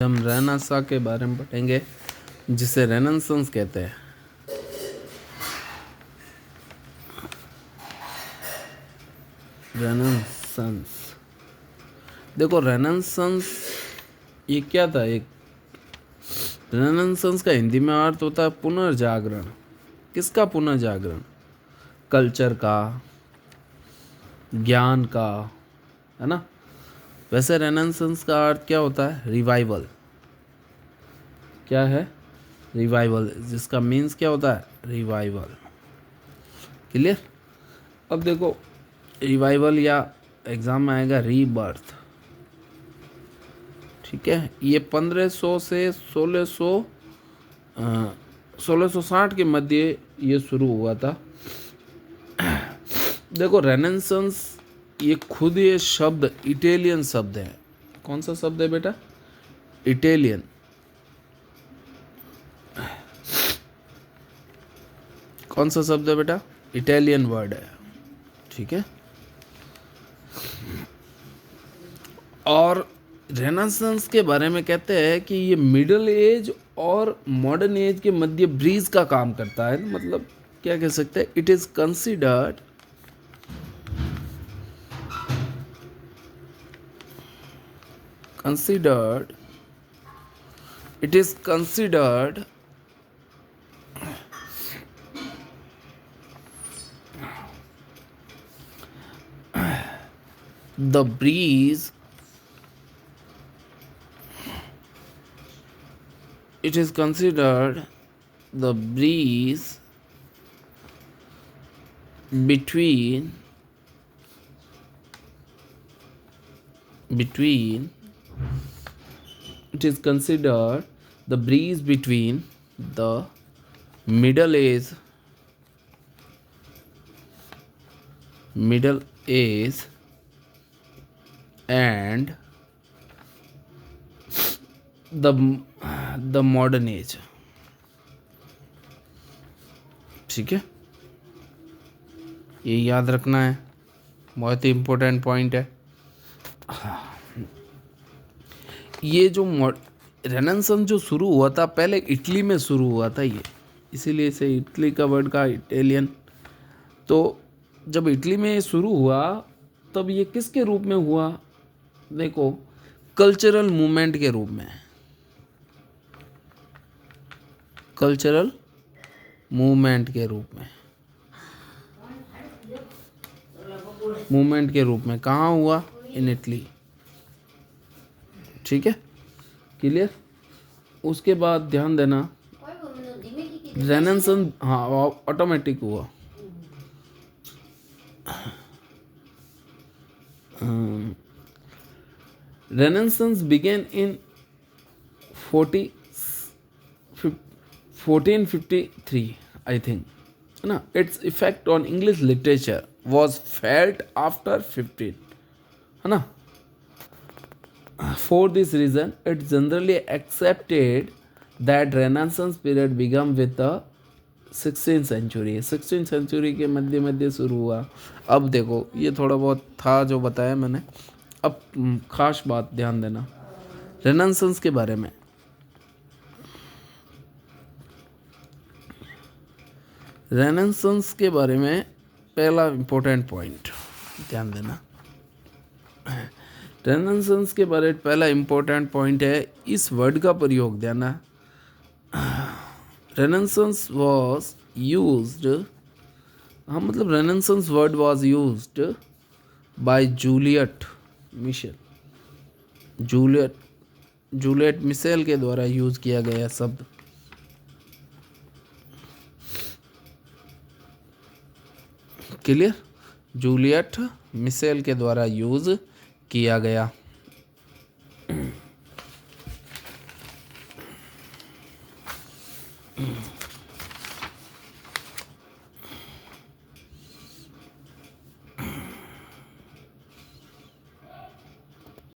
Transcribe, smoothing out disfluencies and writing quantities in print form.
हम रेनेसां के बारे में पढ़ेंगे, जिसे रेनेसांस कहते हैं। रेनेसांस, देखो रेनेसांस ये क्या था। एक रेनेसांस का हिंदी में अर्थ होता है पुनर्जागरण। किसका पुनर्जागरण? कल्चर का, ज्ञान का, है ना। वैसे रेनेसांस का अर्थ क्या होता है? रिवाइवल। क्या है? रिवाइवल, जिसका मीन्स क्या होता है? रिवाइवल। क्लियर? अब देखो, रिवाइवल या एग्जाम में आएगा रीबर्थ। ठीक है, ये 1500 से 1660 के मध्य ये शुरू हुआ था। देखो रेनेसांस ये खुद ये शब्द इटालियन शब्द है। कौन सा शब्द है बेटा? इटालियन। कौन सा शब्द है बेटा? इटालियन वर्ड है। ठीक है, और रेनेसांस के बारे में कहते हैं कि ये मिडिल एज और मॉडर्न एज के मध्य ब्रिज का काम करता है। मतलब क्या कह सकते हैं? It is considered the breeze it is considered the breeze between it is considered the breeze between the middle age and the modern age। ठीक है, ये याद रखना है, बहुत ही इम्पोर्टेंट पॉइंट है। ये जो रेनेसांस जो शुरू हुआ था, पहले इटली में शुरू हुआ था ये, इसीलिए इसे इटली का वर्ड का इटालियन। तो जब इटली में ये शुरू हुआ, तब ये किसके रूप में हुआ? देखो, कल्चरल मूवमेंट के रूप में। कल्चरल मूवमेंट के रूप में कहाँ हुआ? In Italy. ठीक है, क्लियर? उसके बाद ध्यान देना, रेनेसांस हाँ ऑटोमेटिक हुआ। Renaissance began in 1453, I think, है ना। Its effect on English literature was felt after 15, है ना। For this reason, it's generally accepted that Renaissance period began with the 16th century। 16th century के मध्य शुरू हुआ। अब देखो, ये थोड़ा बहुत था जो बताया मैंने। अब खास बात ध्यान देना रेनेसांस के बारे में। रेनेसांस के बारे में पहला इम्पोर्टेंट पॉइंट ध्यान देना। रेनेसांस के बारे में पहला इम्पोर्टेंट पॉइंट है, इस वर्ड का प्रयोग देना। रेनेसांस वॉज यूज्ड, हाँ मतलब renaissance word was used by Juliet Michelle. Juliet Michelle के द्वारा यूज किया गया शब्द। क्लियर? जूलियट मिशेल के द्वारा यूज किया गया।